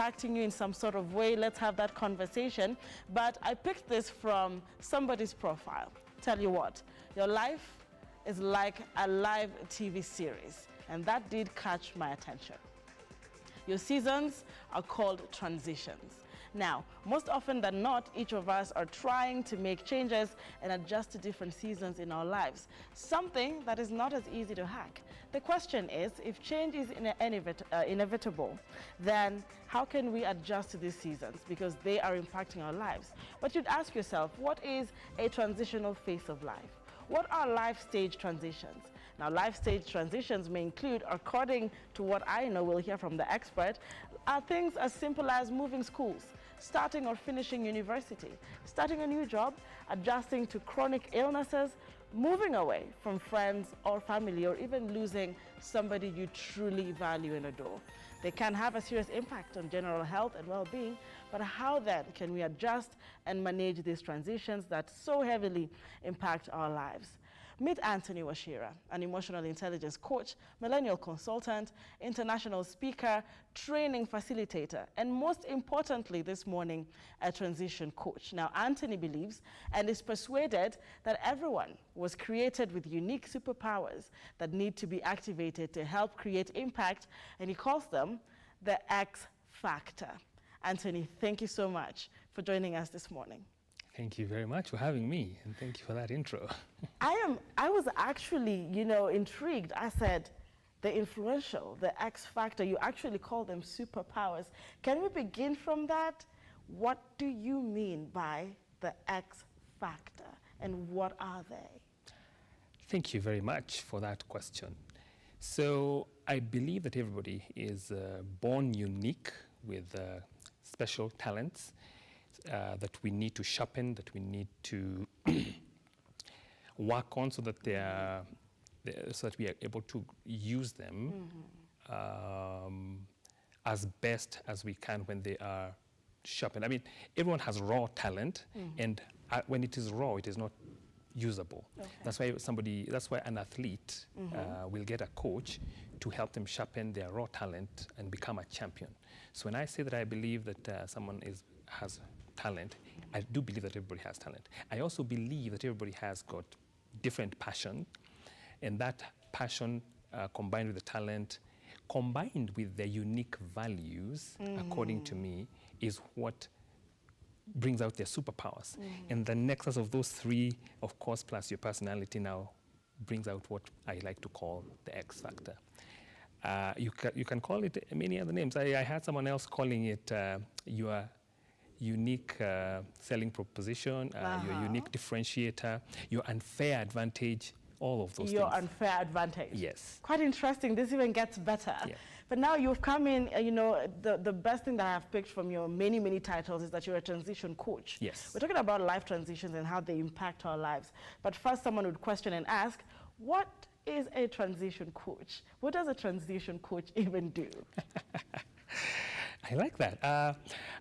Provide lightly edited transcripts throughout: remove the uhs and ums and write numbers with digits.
impacting you in some sort of way, let's have that conversation. But I picked this from somebody's profile. Tell you what, your life is like a live TV series, and that did catch my attention. Your seasons are called transitions. Now, most often than not, each of us are trying to make changes and adjust to different seasons in our lives, something that is not as easy to hack. The question is, if change is inevitable, then how can we adjust to these seasons? Because they are impacting our lives. But you'd ask yourself, what is a transitional phase of life? What are life stage transitions? Now, life stage transitions may include, according to what I know, we'll hear from the expert, are things as simple as moving schools, starting or finishing university, starting a new job, adjusting to chronic illnesses, moving away from friends or family, or even losing somebody you truly value and adore. They can have a serious impact on general health and well-being, but how then can we adjust and manage these transitions that so heavily impact our lives? Meet Anthony Washira, an emotional intelligence coach, millennial consultant, international speaker, training facilitator, and most importantly this morning, a transition coach. Now, Anthony believes and is persuaded that everyone was created with unique superpowers that need to be activated to help create impact, and he calls them the X Factor. Anthony, thank you so much for joining us this morning. Thank you very much for having me, and thank you for that intro. I was actually, intrigued. I said, the influential, the X Factor, you actually call them superpowers. Can we begin from that? What do you mean by the X Factor, and what are they? Thank you very much for that question. So I believe that everybody is born unique with special talents that we need to sharpen, that we need to work on so that so that we are able to use them as best as we can when they are sharpened. I mean, everyone has raw talent, and when it is raw, it is not usable. Okay. That's why an athlete will get a coach to help them sharpen their raw talent and become a champion. So when I say that I believe that someone has talent, I do believe that everybody has talent. I also believe that everybody has got different passion, and that passion combined with the talent, combined with their unique values, according to me, is what brings out their superpowers. And the nexus of those three, of course, plus your personality now brings out what I like to call the X Factor. You can call it many other names. I had someone else calling it your unique selling proposition, your unique differentiator, your unfair advantage, all of those things. Your unfair advantage. Yes. Quite interesting. This even gets better. Yeah. But now you've come in, the best thing that I have picked from your many, many titles is that you're a transition coach. Yes. We're talking about life transitions and how they impact our lives. But first, someone would question and ask, what is a transition coach? What does a transition coach even do? I like that.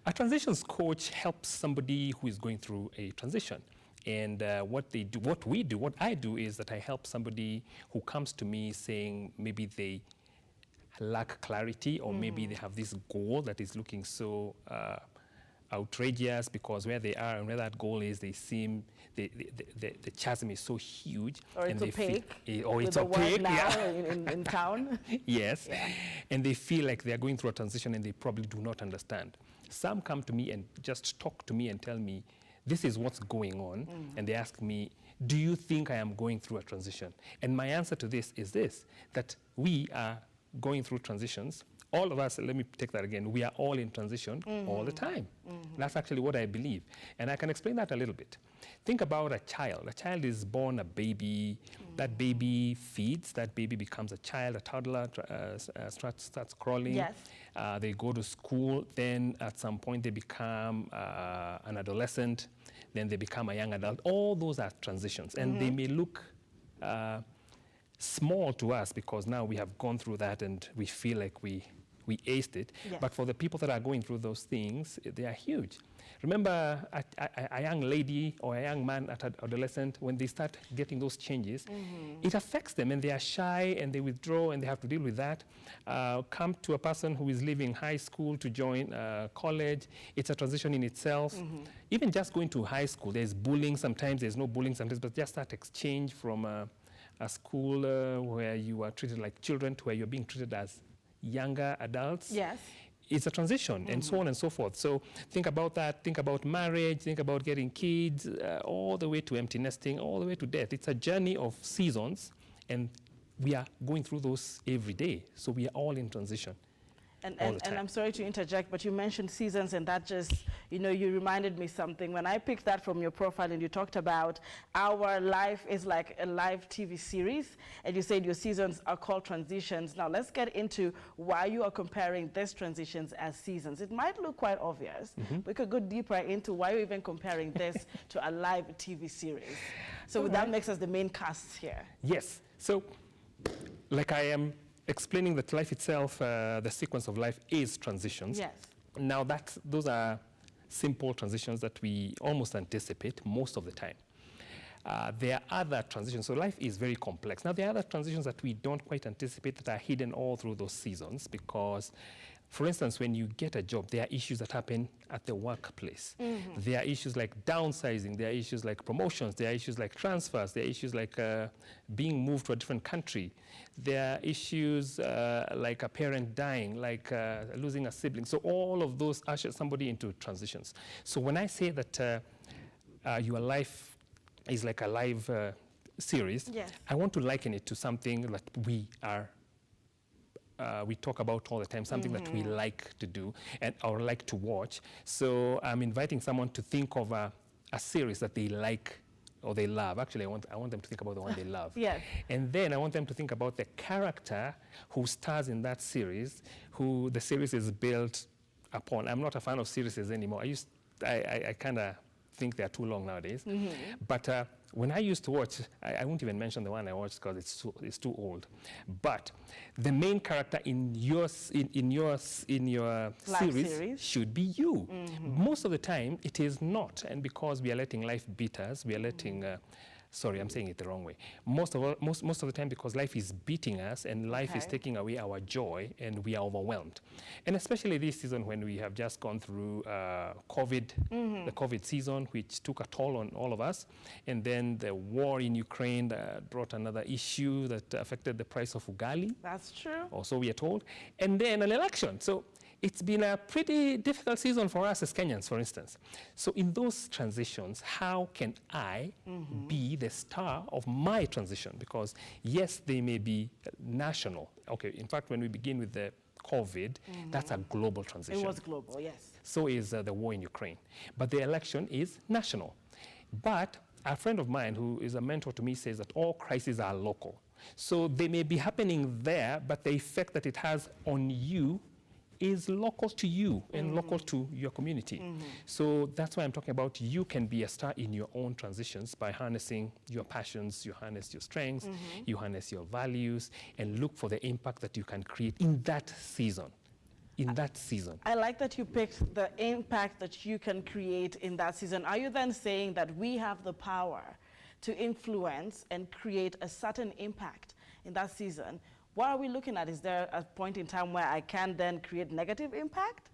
A transitions coach helps somebody who is going through a transition. And what I do is that I help somebody who comes to me saying maybe they lack clarity, or maybe they have this goal that is looking so outrageous because where they are and where that goal is, they seem, the chasm is so huge. Or and it's opaque. Or it's opaque, yeah. in town. Yes. Yeah. And they feel like they're going through a transition and they probably do not understand. Some come to me and just talk to me and tell me, this is what's going on. And they ask me, do you think I am going through a transition? And my answer to this is this, that we are going through transitions. All of us, let me take that again, we are all in transition all the time. That's actually what I believe. And I can explain that a little bit. Think about a child. A child is born a baby. That baby feeds. That baby becomes a child, a toddler, starts crawling. Yes. They go to school. Then at some point they become an adolescent. Then they become a young adult. All those are transitions. And they may look small to us because now we have gone through that and we feel like we we aced it. Yes. But for the people that are going through those things, they are huge. Remember a young lady or a young man at adolescent, when they start getting those changes, it affects them, and they are shy and they withdraw and they have to deal with that. Come to a person who is leaving high school to join college, it's a transition in itself. Even just going to high school, there's bullying sometimes, there's no bullying sometimes, but just that exchange from a school where you are treated like children to where you're being treated as younger adults. Yes. It's a transition, and so on and so forth. So think about that, think about marriage, think about getting kids, all the way to empty nesting, all the way to death. It's a journey of seasons, and we are going through those every day. So we are all in transition. And I'm sorry to interject, but you mentioned seasons, and that just, you know, you reminded me something. When I picked that from your profile and you talked about our life is like a live TV series, and you said your seasons are called transitions. Now let's get into why you are comparing these transitions as seasons. It might look quite obvious. We could go deeper into why you're even comparing this to a live TV series. So that makes us the main cast here. Yes. So like I am explaining that life itself, the sequence of life is transitions. Yes. Now those are simple transitions that we almost anticipate most of the time. There are other transitions, so life is very complex. Now there are other transitions that we don't quite anticipate that are hidden all through those seasons, because for instance, when you get a job, there are issues that happen at the workplace. There are issues like downsizing, there are issues like promotions, there are issues like transfers, there are issues like being moved to a different country. There are issues like a parent dying, like losing a sibling. So all of those usher somebody into transitions. So when I say that your life is like a live series, yes, I want to liken it to something that we talk about all the time, something that we like to do or like to watch. So I'm inviting someone to think of a series that they like or they love. Actually, I want them to think about the one they love. Yes. And then I want them to think about the character who stars in that series, who the series is built upon. I'm not a fan of series anymore. I kind of think they're too long nowadays. But when I used to watch, I won't even mention the one I watched because it's too old. But the main character in your series should be you. Most of the time, it is not, and because we are letting life beat us, we are letting. Sorry, I'm saying it the wrong way. Most of the time, because life is beating us and life is taking away our joy, and we are overwhelmed. And especially this season when we have just gone through COVID, the COVID season, which took a toll on all of us. And then the war in Ukraine that brought another issue that affected the price of ugali. That's true. Or so we are told. And then an election. So it's been a pretty difficult season for us as Kenyans, for instance. So in those transitions, how can I be the star of my transition? Because yes, they may be national. Okay, in fact, when we begin with the COVID, that's a global transition. It was global, yes. So is the war in Ukraine. But the election is national. But a friend of mine who is a mentor to me says that all crises are local. So they may be happening there, but the effect that it has on you is local to you and local to your community. So that's why I'm talking about you can be a star in your own transitions by harnessing your passions, you harness your strengths, you harness your values, and look for the impact that you can create in that season. I like that you picked the impact that you can create in that season. Are you then saying that we have the power to influence and create a certain impact in that season? What are we looking at? Is there a point in time where I can then create negative impact?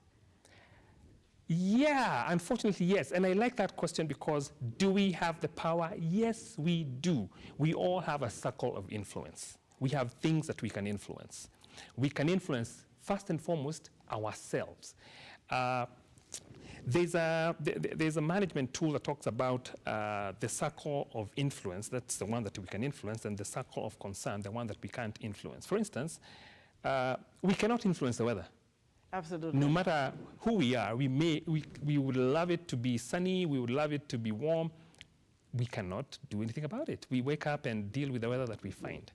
Yeah, unfortunately, yes. And I like that question because do we have the power? Yes, we do. We all have a circle of influence. We have things that we can influence. We can influence, first and foremost, ourselves. There's a management tool that talks about the circle of influence. That's the one that we can influence, and the circle of concern, the one that we can't influence. For instance, we cannot influence the weather. Absolutely. No matter who we are, we would love it to be sunny, we would love it to be warm. We cannot do anything about it. We wake up and deal with the weather that we find.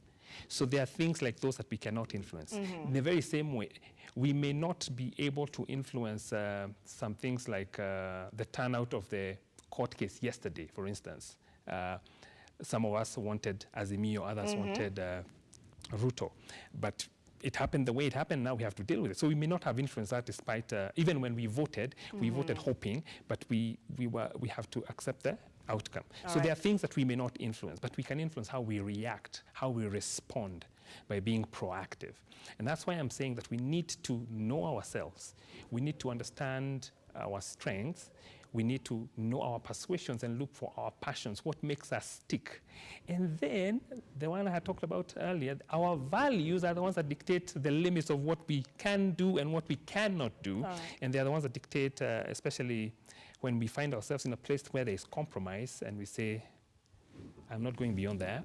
So there are things like those that we cannot influence. In the very same way, we may not be able to influence some things like the turnout of the court case yesterday, for instance. Some of us wanted Azimio, others wanted Ruto. But it happened the way it happened, now we have to deal with it. So we may not have influenced that despite, even when we voted hoping, but we have to accept the outcome. So there are things that we may not influence, but we can influence how we react, how we respond by being proactive. And that's why I'm saying that we need to know ourselves. We need to understand our strengths. We need to know our persuasions and look for our passions, what makes us tick. And then, the one I had talked about earlier, our values are the ones that dictate the limits of what we can do and what we cannot do. And they're the ones that dictate, especially when we find ourselves in a place where there is compromise and we say, I'm not going beyond there.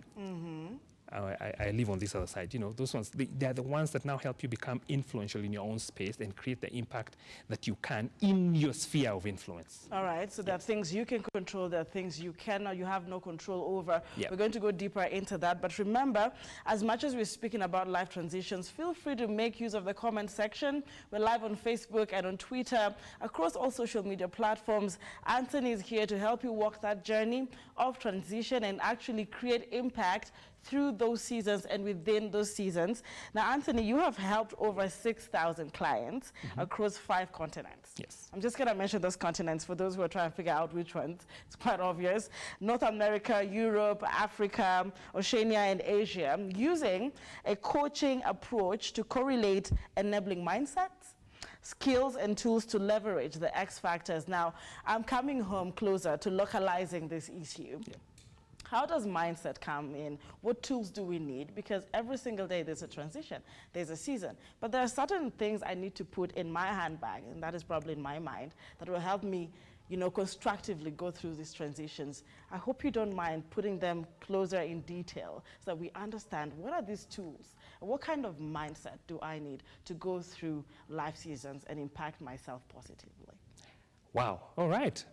I live on this other side. You know, those ones, they're the ones that now help you become influential in your own space and create the impact that you can in your sphere of influence. All right, so there are things you can control, there are things you cannot, you have no control over. We're going to go deeper into that, but remember, as much as we're speaking about life transitions, feel free to make use of the comment section. We're live on Facebook and on Twitter, across all social media platforms. Anthony is here to help you walk that journey of transition and actually create impact through those seasons and within those seasons. Now, Anthony, you have helped over 6,000 clients across 5 continents. Yes. I'm just going to mention those continents for those who are trying to figure out which ones. It's quite obvious. North America, Europe, Africa, Oceania, and Asia, using a coaching approach to correlate enabling mindsets, skills, and tools to leverage the X factors. Now, I'm coming home closer to localizing this issue. How does mindset come in? What tools do we need? Because every single day there's a transition, there's a season. But there are certain things I need to put in my handbag, and that is probably in my mind, that will help me, you know, constructively go through these transitions. I hope you don't mind putting them closer in detail so that we understand what are these tools, and what kind of mindset do I need to go through life seasons and impact myself positively. Wow, all right.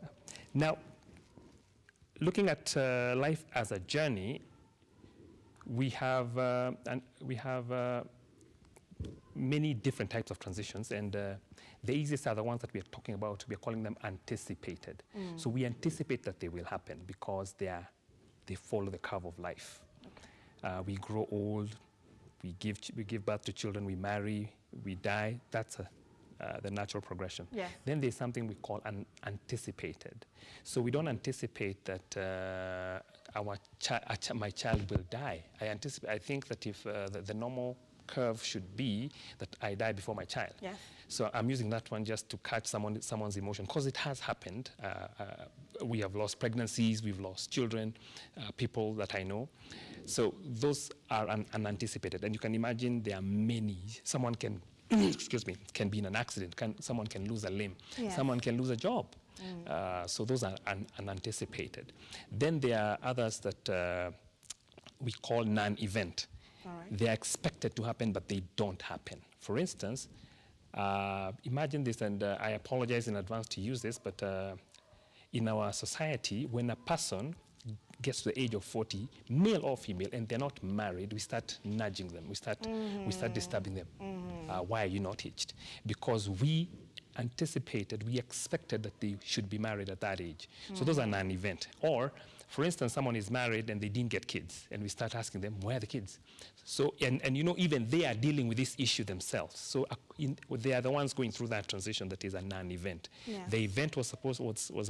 Now, looking at life as a journey, we have many different types of transitions, and the easiest are the ones that we are talking about. We are calling them anticipated. So we anticipate that they will happen because they follow the curve of life. We grow old, we give birth to children, we marry, we die. That's the natural progression. Then there's something we call anticipated. So we don't anticipate that my child will die. I think that if the normal curve should be that I die before my child. So I'm using that one just to catch someone's emotion, because it has happened. We have lost pregnancies, we've lost children, people that I know. So those are unanticipated. And you can imagine there are many. Someone can excuse me, can be in an accident. Someone can lose a limb. Someone can lose a job. So those are unanticipated. Then there are others that we call non-event. They are expected to happen, but they don't happen. For instance, imagine this, and I apologize in advance to use this, but in our society, when a person gets to the age of 40, male or female, and they're not married, we start nudging them. We start disturbing them. Why are you not hitched? Because we anticipated, we expected that they should be married at that age. So those are non-event. Or, for instance, someone is married and they didn't get kids, and we start asking them, where are the kids? So, and you know, even they are dealing with this issue themselves. So they are the ones going through that transition that is a non-event. The event was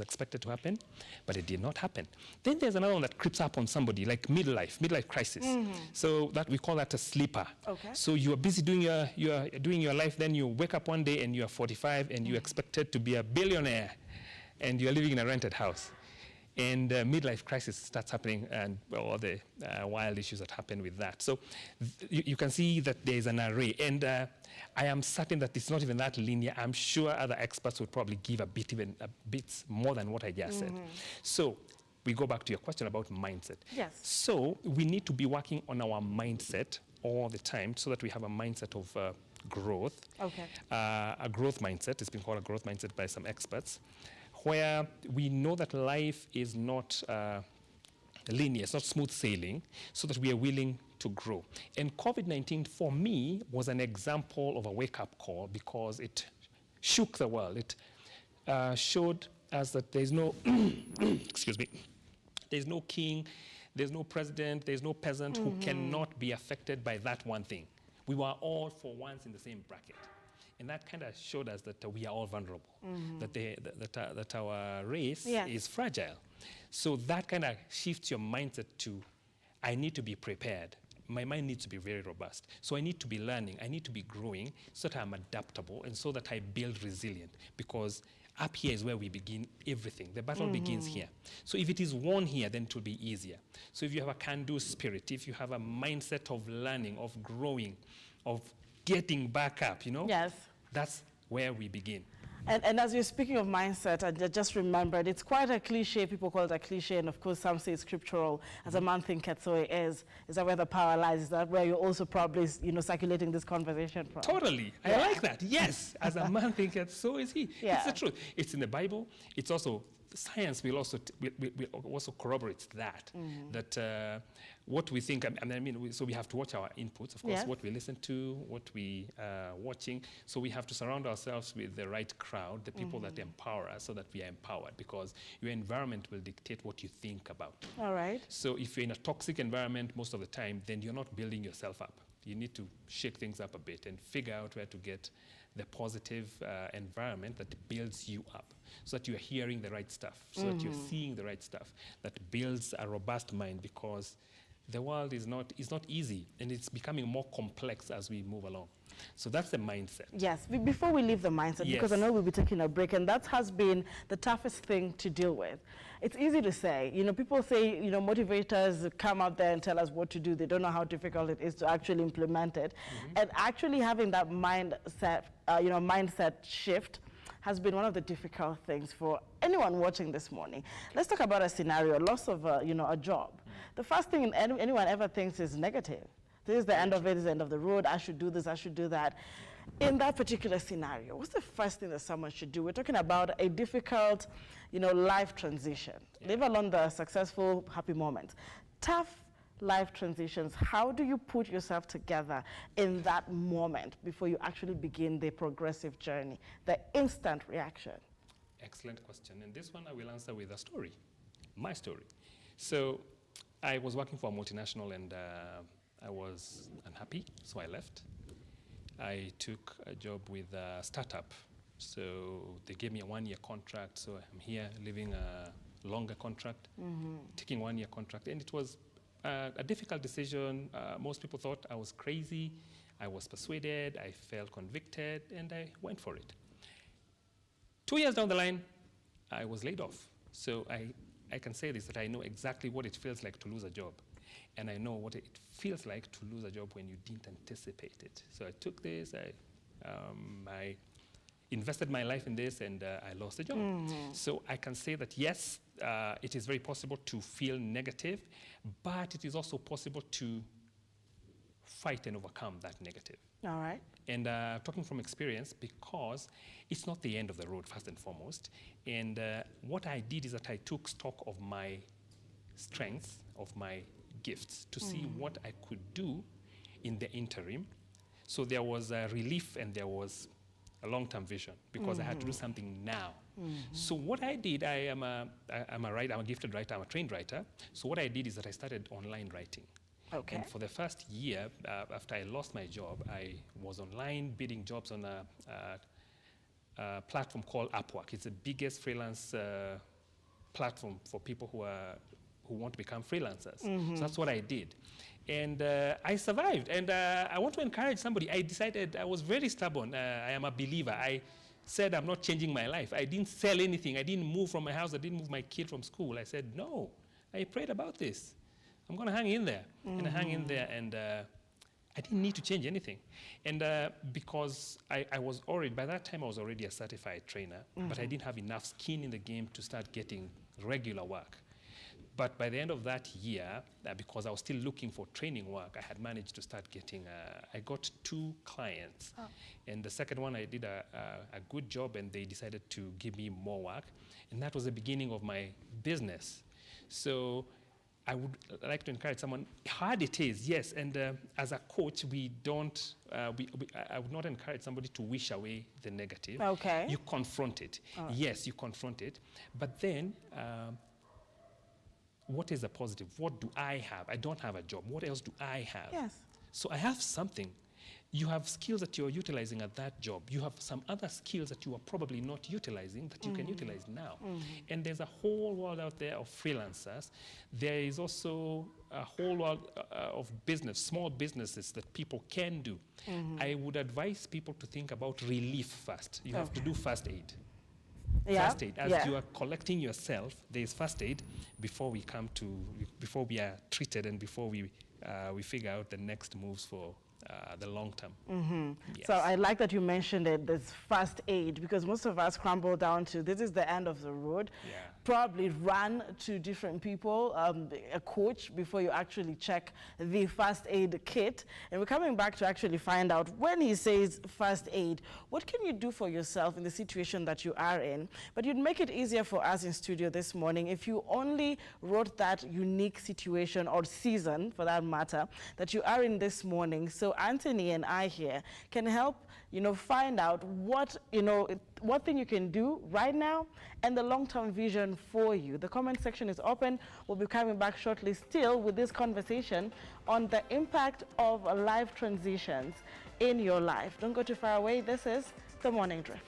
expected to happen, but it did not happen. Then there's another one that creeps up on somebody, like midlife crisis. So that we call that a sleeper. So you are busy doing your life, then you wake up one day and you are 45 and you expected to be a billionaire, and you are living in a rented house. And midlife crisis starts happening, and all the wild issues that happen with that. So you can see that there is an array. And I am certain that it's not even that linear. I'm sure other experts would probably give a bit more than what I just said. So we go back to your question about mindset. So we need to be working on our mindset all the time so that we have a mindset of growth. A growth mindset. It's been called a growth mindset by some experts, where we know that life is not linear, it's not smooth sailing, so that we are willing to grow. And COVID-19, for me, was an example of a wake-up call, because it shook the world. It showed us that there's no, excuse me, there's no king, there's no president, there's no peasant who cannot be affected by that one thing. We were all for once in the same bracket. And that kind of showed us that we are all vulnerable, that our race is fragile. So that kind of shifts your mindset to, I need to be prepared. My mind needs to be very robust. So I need to be learning, I need to be growing so that I'm adaptable and so that I build resilient, because up here is where we begin everything. The battle begins here. So if it is won here, then it will be easier. So if you have a can-do spirit, if you have a mindset of learning, of growing, of getting back up, you know? Yes. That's where we begin. And as you're speaking of mindset, I just remembered, it's quite a cliche. People call it a cliche, and of course some say it's scriptural. As a man thinketh, so it is. Is that where the power lies? Is that where you're also probably, you know, circulating this conversation from? Totally. I like that. Yes. As a man thinketh, so is he. Yeah. It's the truth. It's in the Bible. It's also, science will also, will also corroborate that. That what we think, so we have to watch our inputs, of course, what we listen to, what we watching. So we have to surround ourselves with the right crowd, the people that empower us so that we are empowered, because your environment will dictate what you think about. All right. So if you're in a toxic environment most of the time, then you're not building yourself up. You need to shake things up a bit and figure out where to get the positive environment that builds you up, so that you're hearing the right stuff, so that you're seeing the right stuff, that builds a robust mind, because the world is not easy, and it's becoming more complex as we move along. So that's the mindset. Yes, before we leave the mindset, because I know we'll be taking a break, and that has been the toughest thing to deal with. It's easy to say, you know, people say, you know, motivators come out there and tell us what to do. They don't know how difficult it is to actually implement it. And actually having that mindset, mindset shift has been one of the difficult things for anyone watching this morning. Let's talk about a scenario, loss of a job. The first thing anyone ever thinks is negative. This is the end of it, this is the end of the road, I should do this, I should do that. In that particular scenario, what's the first thing that someone should do? We're talking about a difficult, life transition, leave alone the successful, happy moments. Tough life transitions, how do you put yourself together in that moment before you actually begin the progressive journey, the instant reaction? Excellent question. And this one I will answer with a story, my story. So I was working for a multinational, and I was unhappy, so I left. I took a job with a startup. So they gave me a 1-year contract, so I'm here living a longer contract, taking 1-year contract. And it was a difficult decision. Most people thought I was crazy. I was persuaded, I felt convicted, and I went for it. 2 years down the line, I was laid off. So I can say this, that I know exactly what it feels like to lose a job. And I know what it feels like to lose a job when you didn't anticipate it. So I took this, I invested my life in this, and I lost the job. So I can say that yes, it is very possible to feel negative, but it is also possible to fight and overcome that negative. All right. And talking from experience, because it's not the end of the road, first and foremost. And what I did is that I took stock of my strengths, of my gifts, to see what I could do in the interim. So there was a relief and there was a long-term vision, because I had to do something now. So what I did, I'm a writer, I'm a gifted writer, I'm a trained writer. So what I did is that I started online writing. Okay. And for the first year, after I lost my job, I was online bidding jobs on a platform called Upwork. It's the biggest freelance platform for people who want to become freelancers. So that's what I did. And I survived. And I want to encourage somebody. I decided, I was very stubborn. I am a believer. I said I'm not changing my life. I didn't sell anything. I didn't move from my house. I didn't move my kid from school. I said, no. I prayed about this. I'm going to hang in there. And I hung in there, and I didn't need to change anything. And because I was already, by that time I was already a certified trainer, but I didn't have enough skin in the game to start getting regular work. But by the end of that year, because I was still looking for training work, I had managed to start getting, I got 2 clients. And the second one, I did a good job, and they decided to give me more work. And that was the beginning of my business. So I would like to encourage someone, hard it is, yes, and as a coach, we don't, I would not encourage somebody to wish away the negative. Okay. You confront it. Right. Yes, you confront it, but then what is the positive? What do I have? I don't have a job. What else do I have? Yes. So I have something. you have skills that you're utilizing at that job. You have some other skills that you are probably not utilizing that you can utilize now. And there's a whole world out there of freelancers. There is also a whole world of business, small businesses that people can do. I would advise people to think about relief first. You have to do first aid. First aid. As you are collecting yourself, there is first aid before we come to, before we are treated and before we figure out the next moves for the long term. Yes. So I like that you mentioned it, this first aid, because most of us crumble down to this is the end of the road. Probably run to different people, a coach, before you actually check the first aid kit. And we're coming back to actually find out, when he says first aid, what can you do for yourself in the situation that you are in? But you'd make it easier for us in studio this morning if you only wrote that unique situation or season, for that matter, that you are in this morning. So Anthony and I here can help, find out what, what thing you can do right now and the long-term vision for you. The comment section is open. We'll be coming back shortly still with this conversation on the impact of life transitions in your life. Don't go too far away. This is The Morning Drift.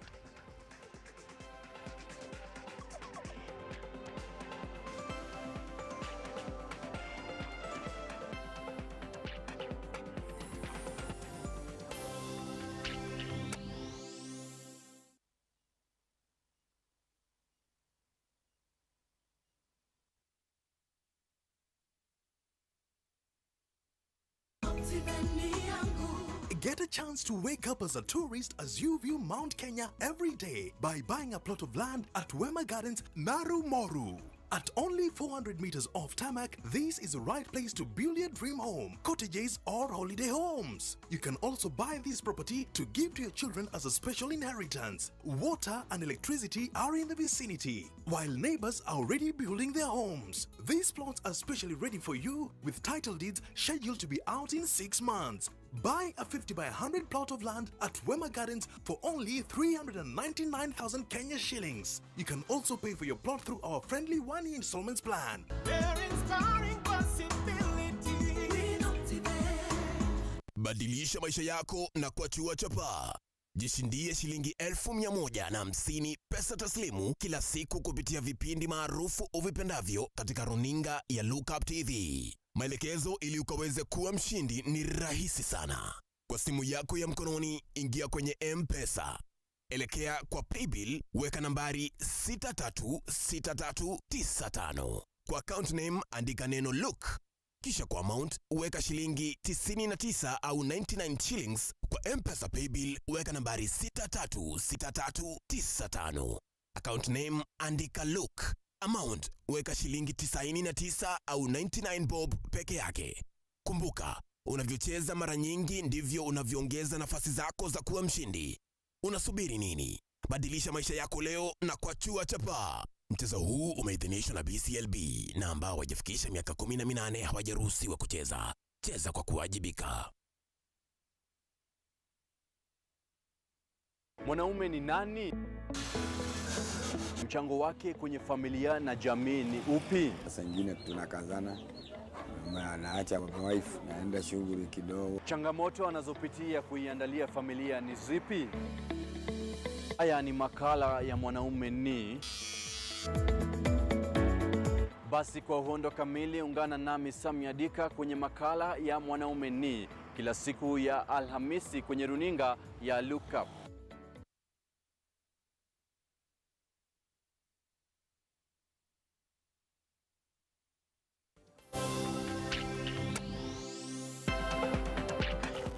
Get a chance to wake up as a tourist as you view Mount Kenya every day by buying a plot of land at Wema Gardens, Naru Moru. At only 400 meters off tarmac, this is the right place to build your dream home, cottages or holiday homes. You can also buy this property to give to your children as a special inheritance. Water and electricity are in the vicinity, while neighbors are already building their homes. These plots are specially ready for you with title deeds scheduled to be out in 6 months. Buy a 50 by 100 plot of land at Wema Gardens for only 399,000 Kenya shillings. You can also pay for your plot through our friendly one-year installments plan. Badilisha maisha yako na kuachua chapa. Jishindie shilingi 1,150 pesa taslimu kila siku kupitia vipindi maarufu uvipendavyo katika runinga ya Look Up TV. Maelekezo ili ukaweze kuwa mshindi ni rahisi sana. Kwa simu yako ya mkononi, ingia kwenye M-Pesa. Elekea kwa Paybill, weka nambari 636395. Kwa account name, andika neno Look. Kisha kwa amount, weka shilingi 99 au 99 shillings. Kwa M-Pesa Paybill, weka nambari 636395. Account name, andika Look. Amount, weka shilingi 99 au 99 bob peke yake. Kumbuka, unavyocheza mara nyingi ndivyo unavyoongeza nafasi zako za kuwa mshindi. Unasubiri nini? Badilisha maisha yako leo na kuachua chapa. Mchezo huu umeidhinishwa na BCLB na ambao hawajafikisha miaka 18 hawajaruhusiwa kucheza. Cheza kwa kuwajibika. Mwanaume ni nani? Mchango wake kwenye familia na jamii ni upi? Sasa nyingine tunakazana, mama anaacha baba wife naenda shughuli kidogo. Changamoto anazopitia kuiandalia familia ni zipi? Haya ni makala ya Mwanaume ni. Basi kwa uhondo kamili ungana nami Samia Dika kwenye makala ya Mwanaume ni kila siku ya Alhamisi kwenye runinga ya Look Up.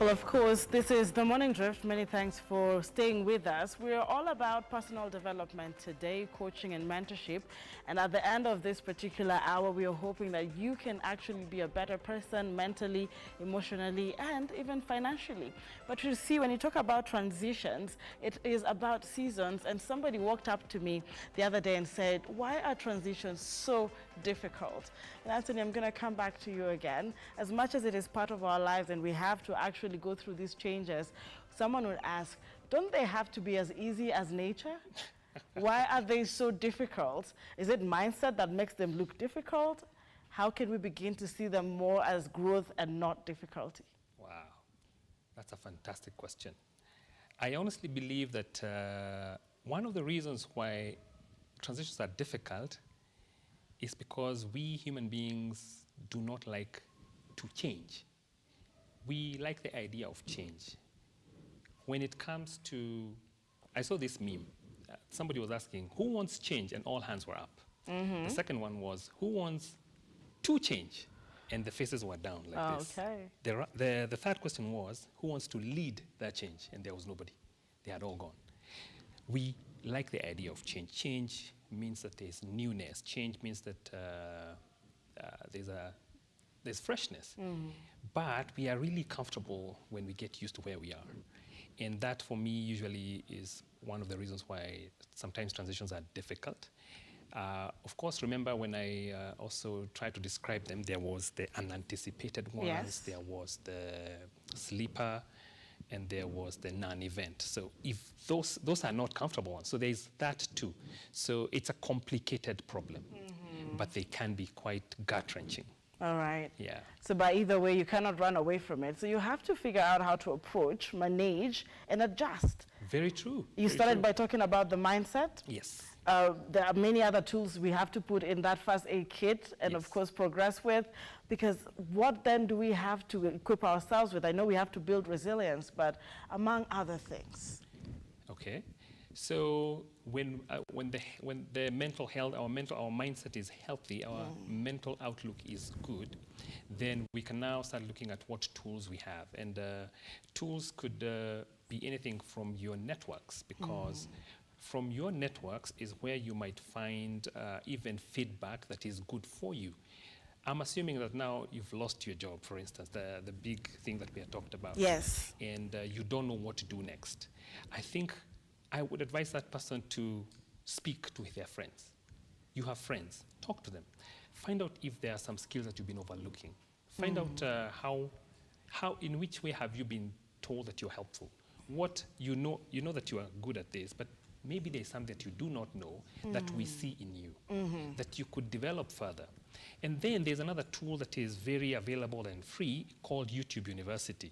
Well, of course, this is The Morning Drift. Many thanks for staying with us. We're all about personal development today, coaching and mentorship. And at the end of this particular hour, we are hoping that you can actually be a better person mentally, emotionally, and even financially. But you see, when you talk about transitions, it is about seasons. And somebody walked up to me the other day and said, why are transitions so difficult? And Anthony, I'm going to come back to you again. As much as it is part of our lives and we have to actually go through these changes, someone would ask, don't they have to be as easy as nature? Why are they so difficult? Is it mindset that makes them look difficult? How can we begin to see them more as growth and not difficulty? Wow. That's a fantastic question. I honestly believe that one of the reasons why transitions are difficult is because we human beings do not like to change. We like the idea of change. When it comes to, I saw this meme. Somebody was asking, who wants change? And all hands were up. The second one was, who wants to change? And the faces were down like this. Okay. The third question was, who wants to lead that change? And there was nobody. They had all gone. We like the idea of change. Change means that there's newness. Change means that there's freshness. But we are really comfortable when we get used to where we are. And that, for me, usually is one of the reasons why sometimes transitions are difficult. Of course, remember when I also tried to describe them, there was the unanticipated ones, yes. there was the sleeper, and there was the non-event. So if those are not comfortable ones, so there's that too. So it's a complicated problem, but they can be quite gut-wrenching. All right. Yeah. So by either way, you cannot run away from it. So you have to figure out how to approach, manage, and adjust. Very true. You started by talking about the mindset. Yes. There are many other tools we have to put in that first aid kit and, yes. of course, progress with. Because what then do we have to equip ourselves with? I know we have to build resilience, but among other things. Okay. So when the mental health, our mindset is healthy, our mental outlook is good, then we can now start looking at what tools we have. And tools could be anything from your networks, because from your networks is where you might find even feedback that is good for you. I'm assuming that now you've lost your job, for instance, the big thing that we had talked about. Yes. And you don't know what to do next. I think I would advise that person to speak to their friends. You have friends, talk to them. Find out if there are some skills that you've been overlooking. Find out in which way have you been told that you're helpful. What you know that you are good at this, but maybe there's something that you do not know that we see in you, that you could develop further. And then there's another tool that is very available and free called YouTube University.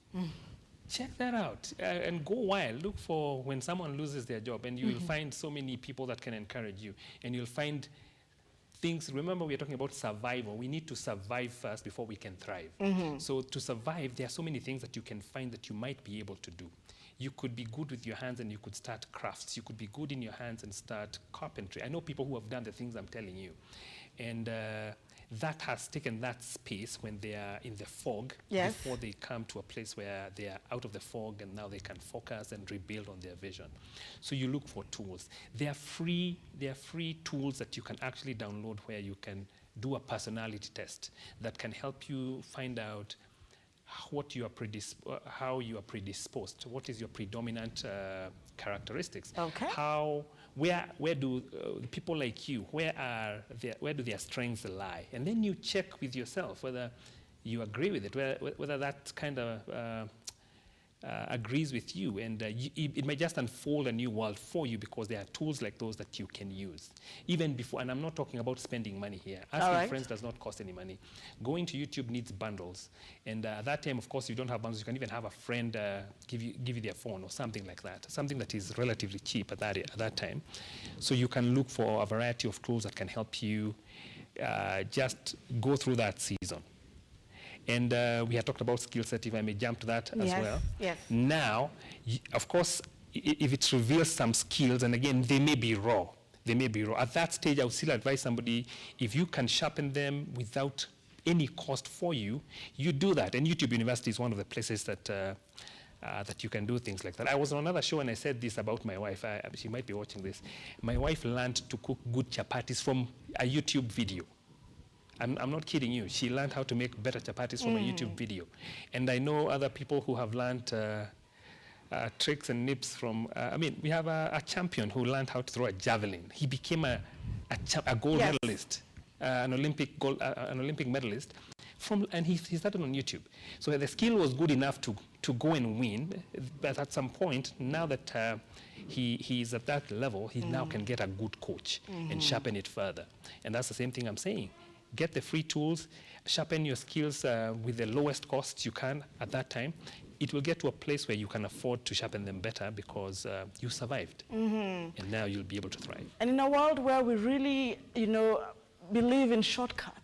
Check that out and go wild. Look for when someone loses their job, and you will find so many people that can encourage you. And you'll find things. Remember, we're talking about survival. We need to survive first before we can thrive. So to survive, there are so many things that you can find that you might be able to do. You could be good with your hands and you could start crafts. You could be good in your hands and start carpentry. I know people who have done the things I'm telling you. And that has taken that space when they are in the fog, yes. before they come to a place where they are out of the fog and now they can focus and rebuild on their vision. So you look for tools. They are free tools that you can actually download where you can do a personality test that can help you find out what you are how you are predisposed. What is your predominant characteristics? Okay. Where do people like you, where do their strengths lie? And then you check with yourself whether you agree with it, whether that kind of agrees with you, and it may just unfold a new world for you, because there are tools like those that you can use even before. And I'm not talking about spending money here. Asking friends does not cost any money. Going to YouTube needs bundles, and at that time, of course, you don't have bundles. You can even have a friend give you their phone or something like that, something that is relatively cheap at that time. So you can look for a variety of tools that can help you just go through that season. And we had talked about skill set, if I may jump to that as well. Yes. Now, of course, if it reveals some skills, and again, they may be raw. They may be raw. At that stage, I would still advise somebody, if you can sharpen them without any cost for you, you do that. And YouTube University is one of the places that that you can do things like that. I was on another show and I said this about my wife. She might be watching this. My wife learned to cook good chapatis from a YouTube video. I'm not kidding you. She learned how to make better chapatis from a YouTube video. And I know other people who have learned tricks and nips from, we have a champion who learned how to throw a javelin. He became a gold medalist, an Olympic medalist, and he started on YouTube. So the skill was good enough to go and win, but at some point, now that he's at that level, he now can get a good coach and sharpen it further. And that's the same thing I'm saying. Get the free tools, sharpen your skills with the lowest costs you can at that time. it will get to a place where you can afford to sharpen them better because you survived. And now you'll be able to thrive. And in a world where we really, believe in shortcuts,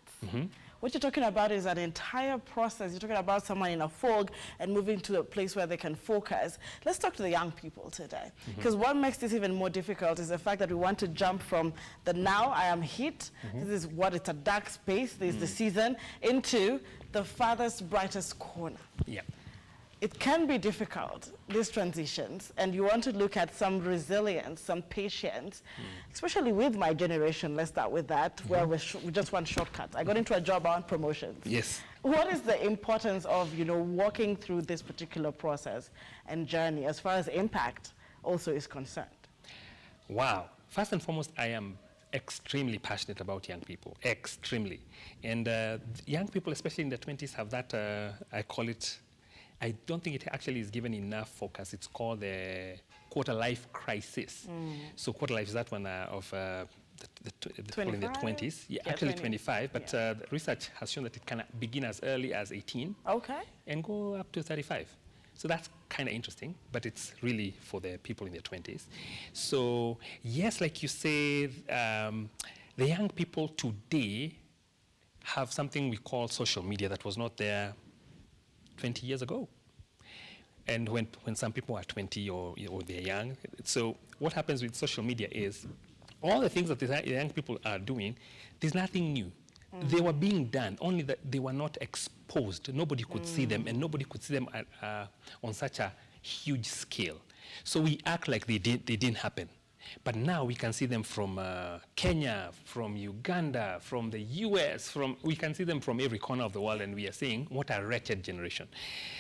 what you're talking about is an entire process. You're talking about someone in a fog and moving to a place where they can focus. Let's talk to the young people today. Because what makes this even more difficult is the fact that we want to jump from the now I am hit, this is what it's a dark space, this is the season, into the farthest, brightest corner. Yeah. It can be difficult, these transitions, and you want to look at some resilience, some patience, especially with my generation, let's start with that, where we just want shortcuts. I got into a job, I want promotions. Yes. What is the importance of, walking through this particular process and journey as far as impact also is concerned? Wow. First and foremost, I am extremely passionate about young people, extremely. And young people, especially in their 20s, have that, I call it, I don't think it actually is given enough focus. It's called the quarter-life crisis. So quarter-life is that one of the people in their 20s. Yeah, actually 25, but the research has shown that it can begin as early as 18 and go up to 35. So that's kind of interesting, but it's really for the people in their 20s. So yes, like you say, the young people today have something we call social media that was not there 20 years ago. And when some people are 20 or they're young, so what happens with social media is all the things that the young people are doing, there's nothing new. They were being done, only that they were not exposed. Nobody could see them, and nobody could see them on such a huge scale. So we act like they didn't happen. But now we can see them from Kenya, from Uganda, from the US, we can see them from every corner of the world, and we are saying, what a wretched generation.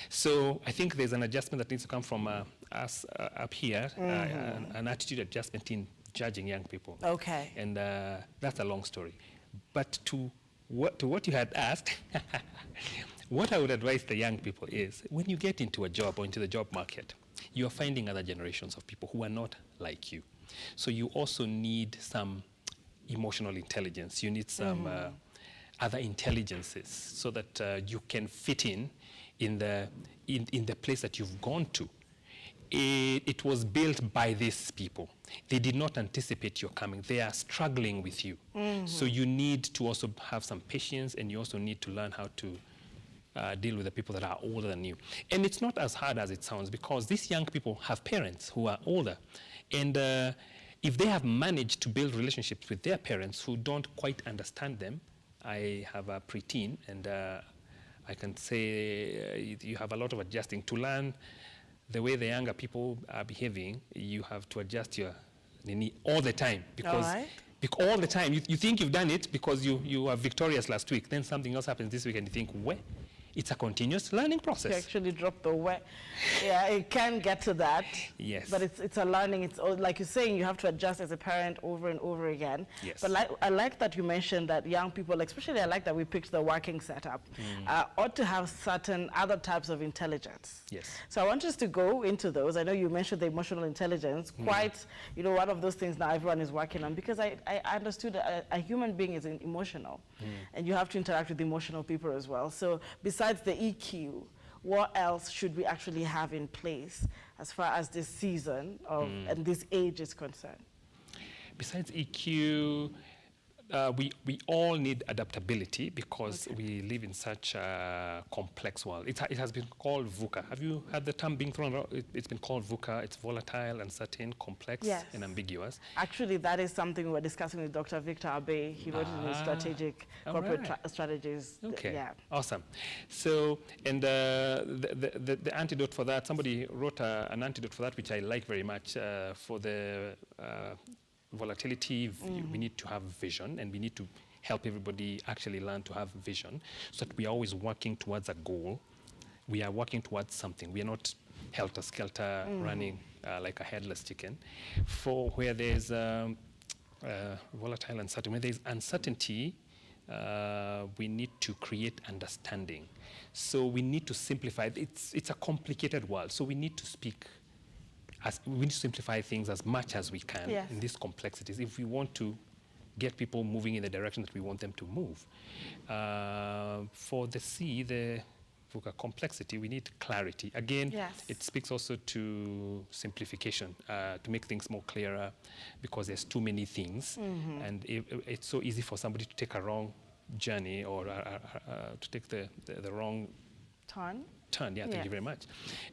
So I think there's an adjustment that needs to come from us up here, an attitude adjustment in judging young people. Okay. And that's a long story. But to what you had asked, what I would advise the young people is, when you get into a job or into the job market, you are finding other generations of people who are not like you. So you also need some emotional intelligence. You need some other intelligences so that you can fit in the place that you've gone to. It was built by these people. They did not anticipate your coming. They are struggling with you. So you need to also have some patience, and you also need to learn how to deal with the people that are older than you. And it's not as hard as it sounds, because these young people have parents who are older. And if they have managed to build relationships with their parents who don't quite understand them, I have a preteen, and I can say you have a lot of adjusting to learn. The way the younger people are behaving, you have to adjust your nini all the time, because all the time you think you've done it because you were victorious last week. Then something else happens this week, and you think, where? It's a continuous learning process. You actually drop the way. Yeah, it can get to that. Yes. But it's a learning. It's like you're saying, you have to adjust as a parent over and over again. Yes. But I like that you mentioned that young people, especially I like that we picked the working setup, ought to have certain other types of intelligence. Yes. So I want us to go into those. I know you mentioned the emotional intelligence, quite, one of those things now everyone is working on, because I understood that a human being is emotional, and you have to interact with emotional people as well. So besides the EQ, what else should we actually have in place as far as this season and this age is concerned? Besides EQ, we all need adaptability, because we live in such a complex world. It has been called VUCA. Have you heard the term being thrown around? It's been called VUCA. It's volatile, uncertain, complex, and ambiguous. Actually, that is something we were discussing with Dr. Victor Abe. He wrote it in his strategic corporate strategies. Okay, yeah. Awesome. So, and the antidote for that, somebody wrote an antidote for that, which I like very much, for the volatility. We need to have vision, and we need to help everybody actually learn to have vision, so that we are always working towards a goal. We are working towards something. We are not helter-skelter running like a headless chicken. For where there's volatile uncertainty, when there's uncertainty, we need to create understanding. So we need to simplify. It's a complicated world, so we need to speak. We need to simplify things as much as we can in these complexities if we want to get people moving in the direction that we want them to move. For the C, the complexity, we need clarity. Again, Yes. it speaks also to simplification, to make things more clearer, because there's too many things, and it's so easy for somebody to take a wrong journey or to take the wrong Turn. Yeah, thank you very much.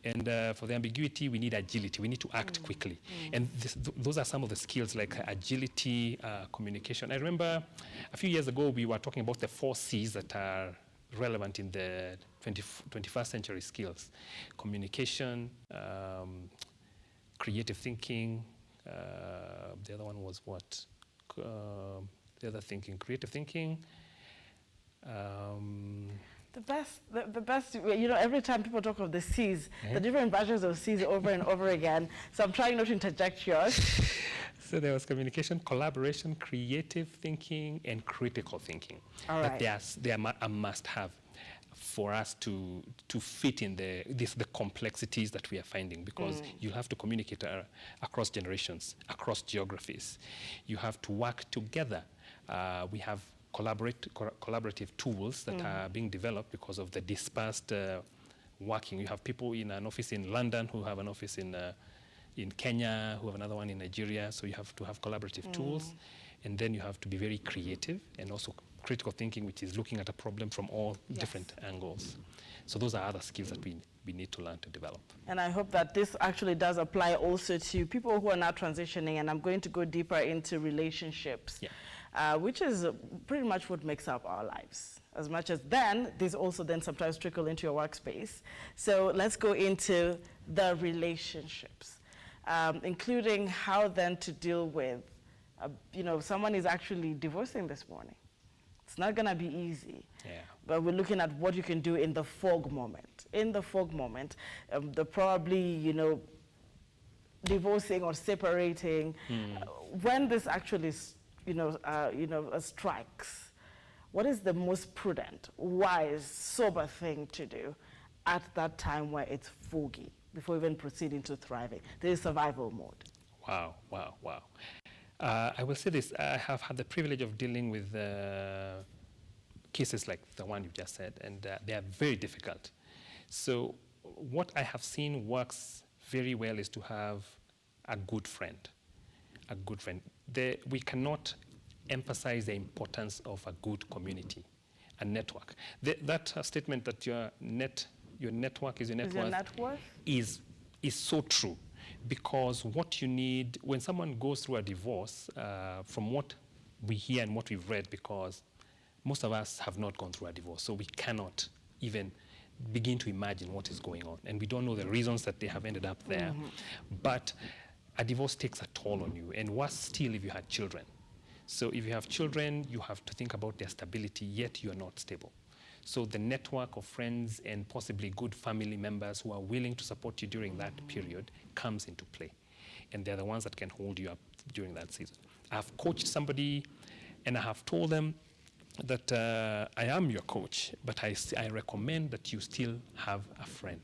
And for the ambiguity, we need agility. We need to act quickly. And those are some of the skills like agility, communication. I remember a few years ago, we were talking about the 4 C's that are relevant in the 21st century skills. Communication, creative thinking. The other one was what? The other thinking, creative thinking. The best, you know, every time people talk of the C's, the different versions of C's over and over again. So I'm trying not to interject yours. So there was communication, collaboration, creative thinking, and critical thinking. All right. But they are a must-have for us to fit in the complexities that we are finding, because you have to communicate across generations, across geographies. You have to work together. We have collaborative tools that are being developed because of the dispersed working. You have people in an office in London who have an office in Kenya, who have another one in Nigeria. So you have to have collaborative tools, and then you have to be very creative, and also critical thinking, which is looking at a problem from all different angles. So those are other skills that we need to learn to develop. And I hope that this actually does apply also to people who are now transitioning, and I'm going to go deeper into relationships. Which is pretty much what makes up our lives. As much as then, these also then sometimes trickle into your workspace. So let's go into the relationships, including how then to deal with, you know, someone is actually divorcing this morning. It's not gonna be easy. But we're looking at what you can do in the fog moment. In the fog moment, they're probably, you know, divorcing or separating. When this actually strikes, what is the most prudent, wise, sober thing to do at that time where it's foggy before even proceeding to thriving? There is survival mode. Wow. I will say this, I have had the privilege of dealing with cases like the one you just said, and they are very difficult. So what I have seen works very well is to have a good friend. We cannot emphasize the importance of a good community, a network. That statement that your network is your net worth is so true, because what you need when someone goes through a divorce, from what we hear and what we've read, because most of us have not gone through a divorce, so we cannot even begin to imagine what is going on, and we don't know the reasons that they have ended up there. But a divorce takes a toll on you, and worse still if you had children. So if you have children, you have to think about their stability, yet you are not stable. So the network of friends and possibly good family members who are willing to support you during that period comes into play. And they're the ones that can hold you up during that season. I've coached somebody, and I have told them that I am your coach, but I recommend that you still have a friend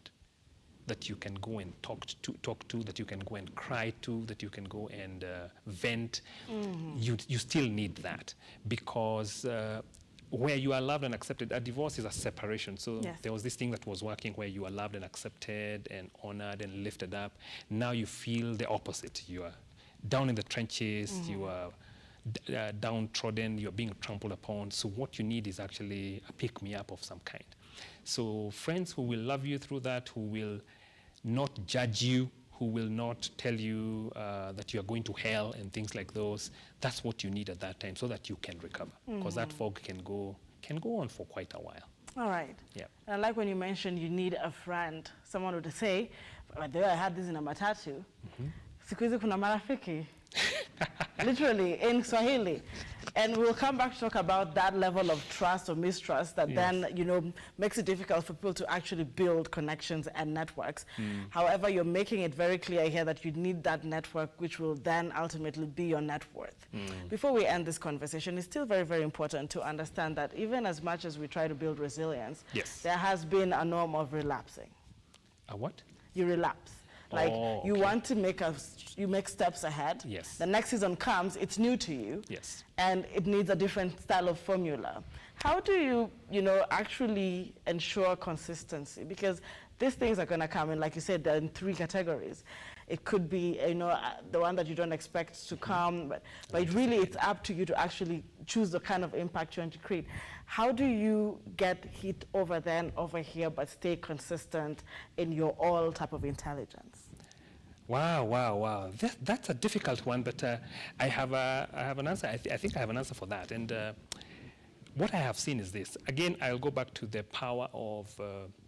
that you can go and talk to, that you can go and cry to, that you can go and vent. You still need that, because where you are loved and accepted, a divorce is a separation. So there was this thing that was working where you are loved and accepted and honored and lifted up. Now you feel the opposite. You are down in the trenches, you are downtrodden, you're being trampled upon. So what you need is actually a pick-me-up of some kind. So friends who will love you through that, who will not judge you, who will not tell you that you are going to hell and things like those, that's what you need at that time so that you can recover. Because that fog can go on for quite a while. All right. Yeah. And like when you mentioned you need a friend, someone would say, by the way, I had this in a matatu. Siku hizi kuna marafiki. Literally in Swahili. And we'll come back to talk about that level of trust or mistrust that then, you know, makes it difficult for people to actually build connections and networks. However, you're making it very clear here that you need that network, which will then ultimately be your net worth. Before we end this conversation, it's still very, very important to understand that even as much as we try to build resilience, there has been a norm of relapsing. A what? You relapse. Like Oh, you okay. want to you make steps ahead. Yes. The next season comes, it's new to you. Yes. And it needs a different style of formula. How do you, actually ensure consistency? Because these things are going to come in, like you said, they're in 3 categories. It could be, the one that you don't expect to come, but really it's up to you to actually choose the kind of impact you want to create. How do you get hit over there and over here, but stay consistent in your all type of intelligence? Wow. That's a difficult one, but I have an answer. I think I have an answer for that. And what I have seen is this. Again, I'll go back to the power of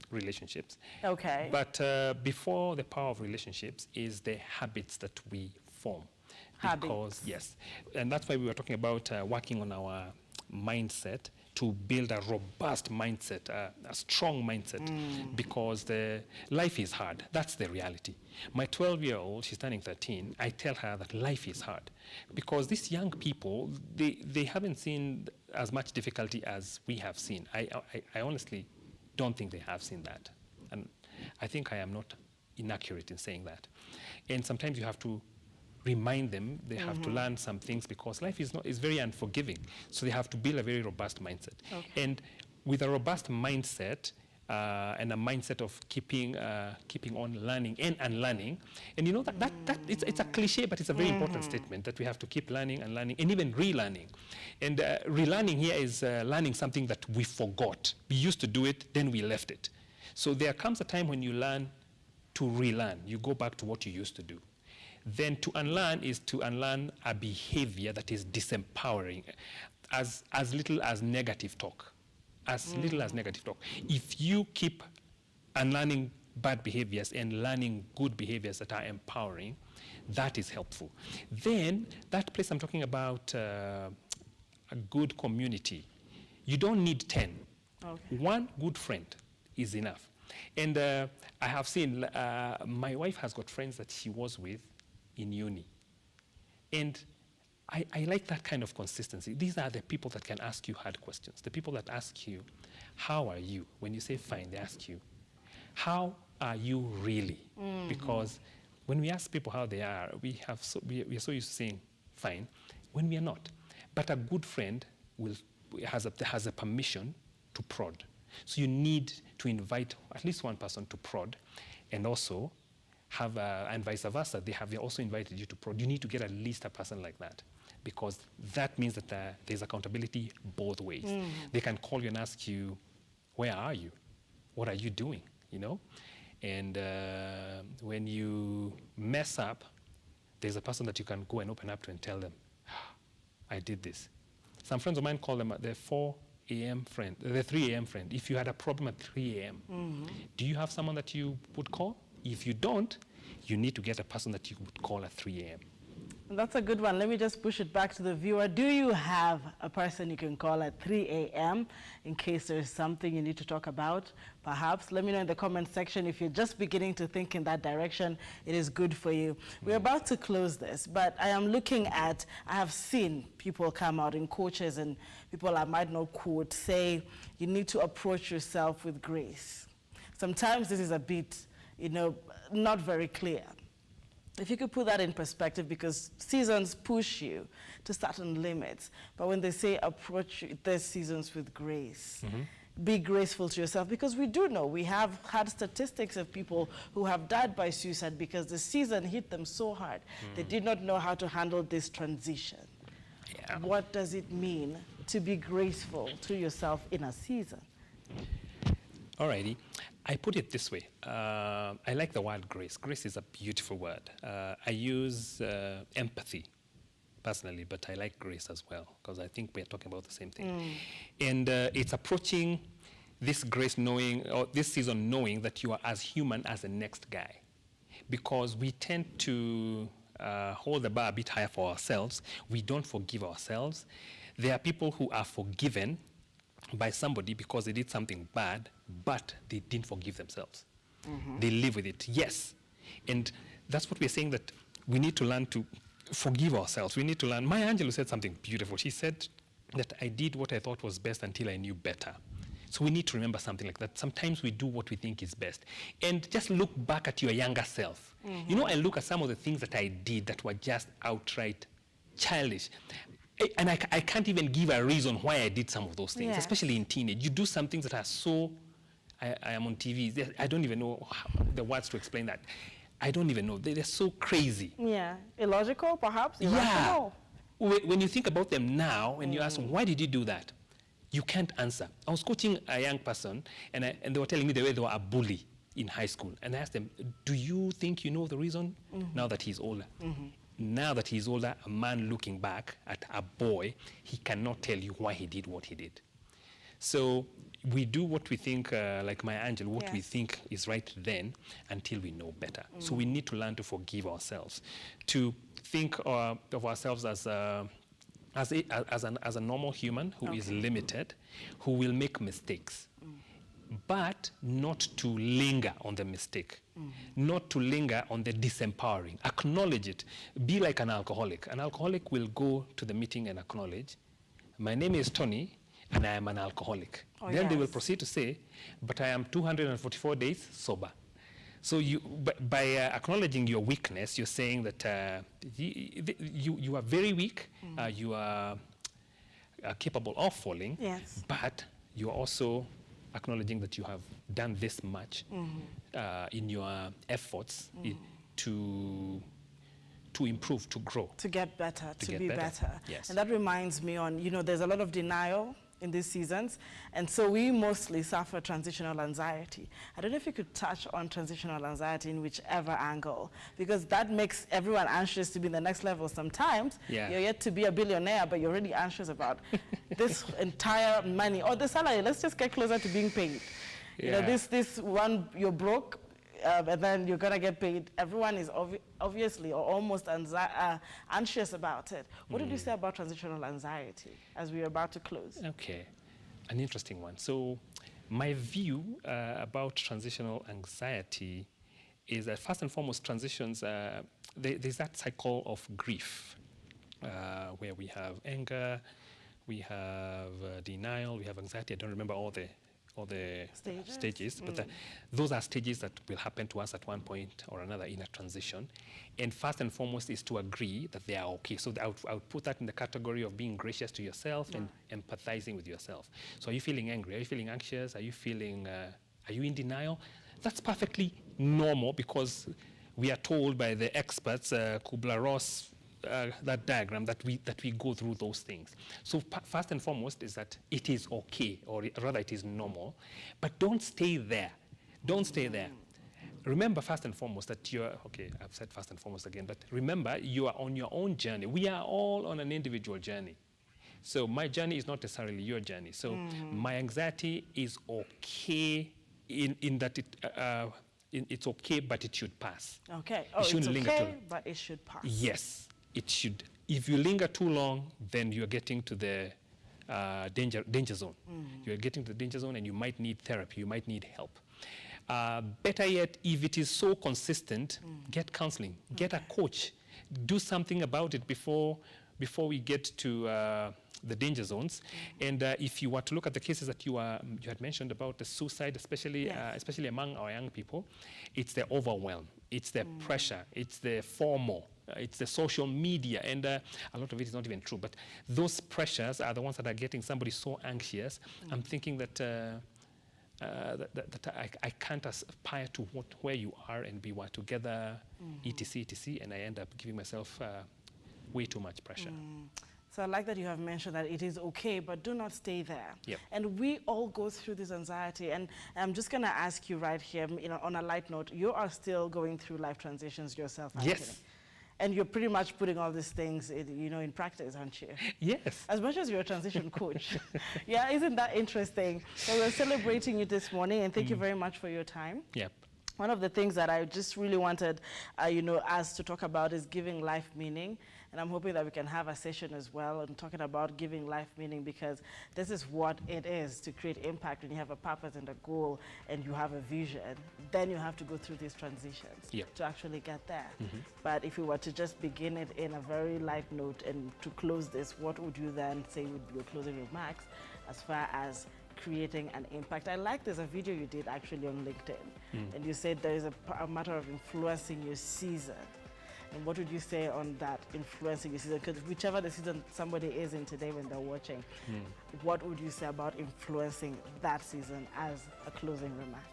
relationships. Okay. But before the power of relationships is the habits that we form. Habits. Because, yes. And that's why we were talking about working on our mindset to build a robust mindset, a strong mindset, because life is hard. That's the reality. My 12-year-old, she's turning 13, I tell her that life is hard because these young people, they haven't seen as much difficulty as we have seen. I honestly don't think they have seen that. And I think I am not inaccurate in saying that. And sometimes you have to remind them they have to learn some things because life is very unforgiving. So they have to build a very robust mindset. Okay. And with a robust mindset and a mindset of keeping on learning and unlearning, and that it's a cliche, but it's a very important statement that we have to keep learning and learning and even relearning. And relearning here is learning something that we forgot. We used to do it, then we left it. So there comes a time when you learn to relearn. You go back to what you used to do. Then to unlearn is to unlearn a behavior that is disempowering, as little as negative talk. As little as negative talk. If you keep unlearning bad behaviors and learning good behaviors that are empowering, that is helpful. Then that place I'm talking about, a good community. You don't need 10. Okay. One good friend is enough. And I have seen, my wife has got friends that she was with in uni. And I like that kind of consistency. These are the people that can ask you hard questions. The people that ask you, how are you? When you say fine, they ask you, how are you really? Because when we ask people how they are, we are so used to saying fine when we are not. But a good friend has a permission to prod. So you need to invite at least one person to prod, and also and vice versa, they have also invited you to prod. You need to get at least a person like that, because that means that there's accountability both ways. They can call you and ask you, where are you? What are you doing? And when you mess up, there's a person that you can go and open up to and tell them, I did this. Some friends of mine call them the 4 a.m. friend, the 3 a.m. friend. If you had a problem at 3 a.m., do you have someone that you would call? If you don't, you need to get a person that you would call at 3 a.m. That's a good one. Let me just push it back to the viewer. Do you have a person you can call at 3 a.m. in case there's something you need to talk about? Perhaps. Let me know in the comment section if you're just beginning to think in that direction. It is good for you. We're about to close this, but I am looking at, I have seen people come out in coaches and people I might not quote say, you need to approach yourself with grace. Sometimes this is a bit, not very clear. If you could put that in perspective, because seasons push you to certain limits, but when they say approach these seasons with grace, be graceful to yourself, because we do know, we have had statistics of people who have died by suicide because the season hit them so hard, they did not know how to handle this transition. Yeah. What does it mean to be graceful to yourself in a season? Alrighty. I put it this way. I like the word grace. Grace is a beautiful word. I use empathy personally, but I like grace as well, because I think we're talking about the same thing. And it's approaching this grace or this season knowing that you are as human as the next guy. Because we tend to hold the bar a bit higher for ourselves. We don't forgive ourselves. There are people who are forgiven by somebody because they did something bad, but they didn't forgive themselves. They live with it, yes. And that's what we're saying, that we need to learn to forgive ourselves. We need to learn. Maya Angelou said something beautiful. She said that I did what I thought was best until I knew better. So we need to remember something like that. Sometimes we do what we think is best. And just look back at your younger self. You know, I look at some of the things that I did that were just outright childish. And I can't even give a reason why I did some of those things, especially in teenage. You do some things that are so, I am on TV, I don't even know the words to explain that. I don't even know. They're so crazy. Yeah, illogical perhaps? Yeah. When you think about them now, and you ask, why did you do that? You can't answer. I was coaching a young person, and they were telling me the way they were a bully in high school. And I asked them, do you think you know the reason? Now that he's older. Now that he's older, a man looking back at a boy, he cannot tell you why he did what he did. So we do what we think, like Maya Angelou, what we think is right then until we know better. So we need to learn to forgive ourselves, to think of ourselves as a normal human who is limited, who will make mistakes, but not to linger on the mistake, not to linger on the disempowering. Acknowledge it. Be like an alcoholic. An alcoholic will go to the meeting and acknowledge, my name is Tony, and I am an alcoholic. Then they will proceed to say, but I am 244 days sober. So by acknowledging your weakness, you're saying that you are very weak, you are capable of falling, but you are also acknowledging that you have done this much in your efforts to improve, to grow. To get better, to be better. Yes. And that reminds me on, you know, there's a lot of denial in these seasons, and so we mostly suffer transitional anxiety. I don't know if you could touch on transitional anxiety in whichever angle, because that makes everyone anxious to be in the next level sometimes. You're yet to be a billionaire, but you're already anxious about this entire money, or the salary. Let's just get closer to being paid. You know, this one, you're broke, and then you're gonna get paid. Everyone is obviously or almost anxious about it. What did you say about transitional anxiety as we are about to close? Okay, an interesting one. So my view about transitional anxiety is that first and foremost, transitions, there's that cycle of grief where we have anger, we have denial, we have anxiety. I don't remember all the stages, but those are stages that will happen to us at one point or another in a transition. And first and foremost is to agree that they are okay. So I would put that in the category of being gracious to yourself and empathizing with yourself. So are you feeling angry? Are you feeling anxious? Are you feeling, are you in denial? That's perfectly normal, because we are told by the experts, Kubler-Ross, that diagram, that we go through those things. So first and foremost is that it is okay, or rather it is normal, but don't stay there. Don't stay there. Remember first and foremost that you're, okay, I've said first and foremost again, but remember you are on your own journey. We are all on an individual journey. So my journey is not necessarily your journey. So my anxiety is okay in that it's okay, but it should pass. Okay. Oh, it's okay, but it should pass. Yes. It should. If you linger too long, then you're getting to the danger zone. You're getting to the danger zone, and you might need therapy. You might need help. Better yet, if it is so consistent, get counseling. Get a coach. Do something about it before we get to the danger zones. And if you were to look at the cases that you had mentioned about the suicide, especially among our young people, it's the overwhelm. It's the pressure. It's the FOMO. It's the social media, and a lot of it is not even true. But those pressures are the ones that are getting somebody so anxious. I'm thinking that I can't aspire to where you are, and we were together, etc., and I end up giving myself way too much pressure. So I like that you have mentioned that it is okay, but do not stay there. And we all go through this anxiety, and I'm just going to ask you right here, you know, on a light note, you are still going through life transitions yourself, Anthony. Yes. And you're pretty much putting all these things, in practice, aren't you? Yes. As much as you're a transition coach. Yeah, isn't that interesting? So we're celebrating you this morning, and thank you very much for your time. Yep. One of the things that I just really wanted, us to talk about is giving life meaning. And I'm hoping that we can have a session as well on talking about giving life meaning, because this is what it is to create impact. When you have a purpose and a goal and you have a vision, then you have to go through these transitions to actually get there. But if we were to just begin it in a very light note and to close this, what would you then say would be your closing remarks as far as creating an impact. I like there's a video you did actually on LinkedIn, and you said there is a matter of influencing your season. And what would you say on that, influencing your season? Because whichever the season somebody is in today when they're watching, what would you say about influencing that season as a closing remark?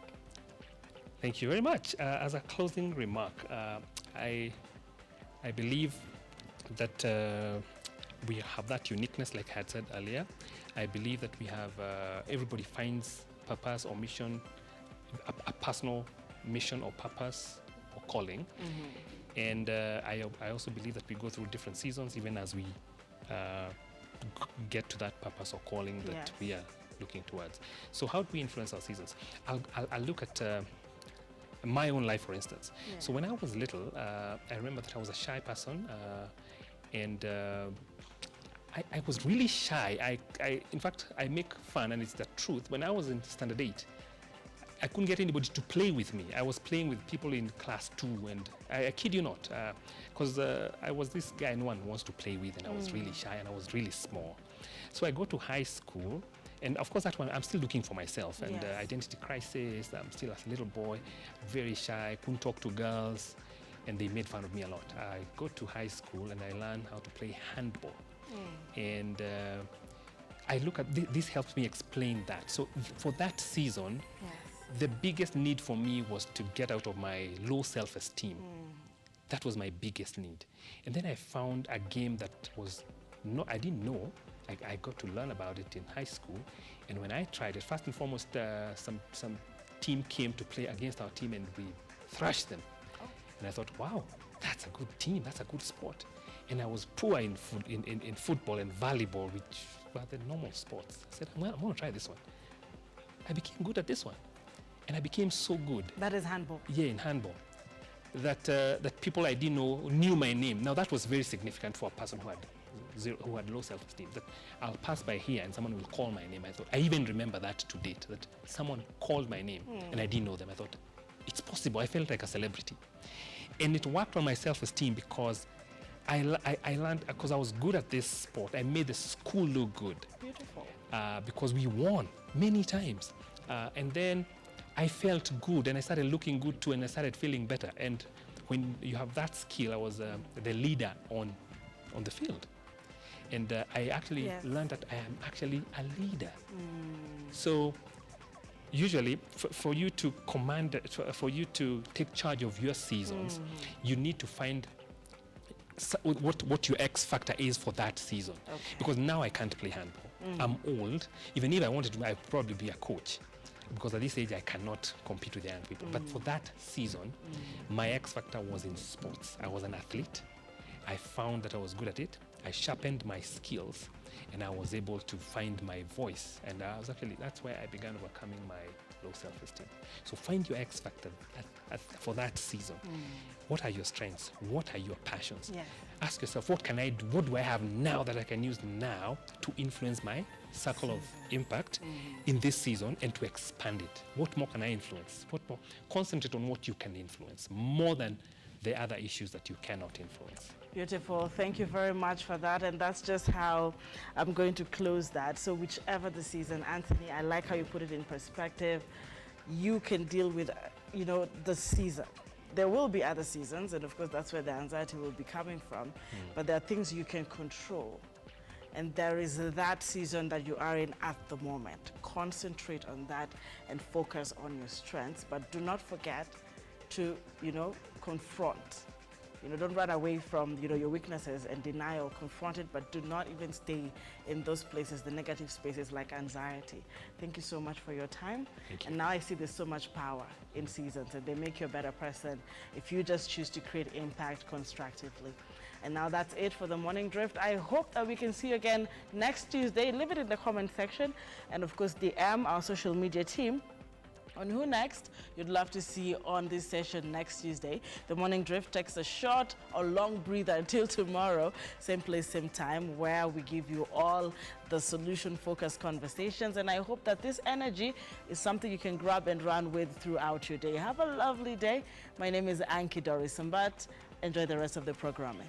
Thank you very much. As a closing remark, I believe that we have that uniqueness, like I had said earlier. I believe that we have, everybody finds purpose or mission, a personal mission or purpose or calling. And I also believe that we go through different seasons, even as we get to that purpose or calling that we are looking towards. So how do we influence our seasons? I'll look at my own life, for instance. So when I was little, I remember that I was a shy person, and I was really shy. In fact, I make fun, and it's the truth. When I was in standard 8, I couldn't get anybody to play with me. I was playing with people in class 2, and I kid you not, because I was this guy no one wants to play with, and I was really shy, and I was really small. So I go to high school, and of course that one, I'm still looking for myself, and identity crisis. I'm still a little boy, very shy, couldn't talk to girls, and they made fun of me a lot. I go to high school, and I learn how to play handball. And I look at this helps me explain that. So for that season, the biggest need for me was to get out of my low self-esteem. That was my biggest need. And then I found a game that was I didn't know. I got to learn about it in high school. And when I tried it, first and foremost, some team came to play against our team, and we thrashed them. And I thought, wow, that's a good team, that's a good sport. And I was poor in football and volleyball, which were the normal sports. I said, well, I'm going to try this one. I became good at this one. And I became so good. That is handball. Yeah, in handball. That people I didn't know knew my name. Now that was very significant for a person who had low self-esteem. That I'll pass by here and someone will call my name. I even remember that to date, that someone called my name and I didn't know them. I thought, it's possible. I felt like a celebrity. And it worked on my self-esteem because I learned, because I was good at this sport, I made the school look good. Beautiful. Because we won many times. And then I felt good, and I started looking good too, and I started feeling better. And when you have that skill, I was the leader on the field. And I actually learned that I am actually a leader. So usually, for you to command, for you to take charge of your seasons, you need to find what your X factor is for that season. Because now I can't play handball. I'm old. Even if I wanted to, I'd probably be a coach. Because at this age, I cannot compete with the young people. But for that season, my X factor was in sports. I was an athlete. I found that I was good at it. I sharpened my skills, and I was able to find my voice. And that's where I began overcoming my low self-esteem. So find your X factor for that season. What are your strengths? What are your passions? Ask yourself, what can I do? What do I have now that I can use now to influence my circle of impact in this season and to expand it? What more can I influence? What more? Concentrate on what you can influence more than the other issues that you cannot influence. Beautiful. Thank you very much for that. And that's just how I'm going to close that. So whichever the season, Anthony, I like how you put it in perspective. You can deal with, the season. There will be other seasons, and of course that's where the anxiety will be coming from. But there are things you can control. And there is that season that you are in at the moment. Concentrate on that and focus on your strengths, but do not forget to, confront. Don't run away from, your weaknesses and denial. Confront it, but do not even stay in those places, the negative spaces like anxiety. Thank you so much for your time. Thank you. And now I see there's so much power in seasons, and they make you a better person if you just choose to create impact constructively. And now that's it for the Morning Drift. I hope that we can see you again next Tuesday. Leave it in the comment section. And of course, DM our social media team on who next you'd love to see on this session next Tuesday. The Morning Drift takes a short or long breather until tomorrow, same place, same time, where we give you all the solution-focused conversations. And I hope that this energy is something you can grab and run with throughout your day. Have a lovely day. My name is Ankey Dorice, but enjoy the rest of the programming.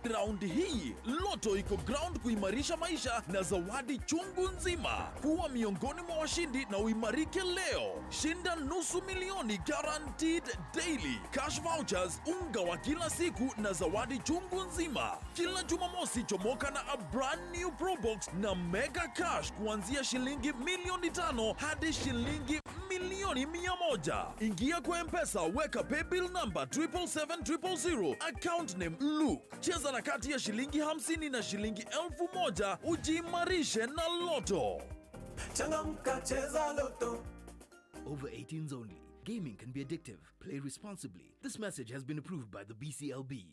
Raundi hii Loto iko ground kuimarisha maisha na zawadi chungu nzima. Kuwa miongoni mwa washindi na uimarike leo. Shinda nusu milioni guaranteed daily, cash vouchers, unga wa kila siku na zawadi chungu nzima. Kila Jumamosi chomoka na a brand new Pro Box na mega cash kuanzia shilingi milioni 5 hadi shilingi milioni 100. Ingia kwa M-Pesa, weka paybill number 77700, account name Luke. Cheza na kati ya shilingi 50 na shilingi 1000, ujiimarishe na Loto. Changamka, cheza Loto. Over 18s only. Gaming can be addictive. Play responsibly. This message has been approved by the BCLB.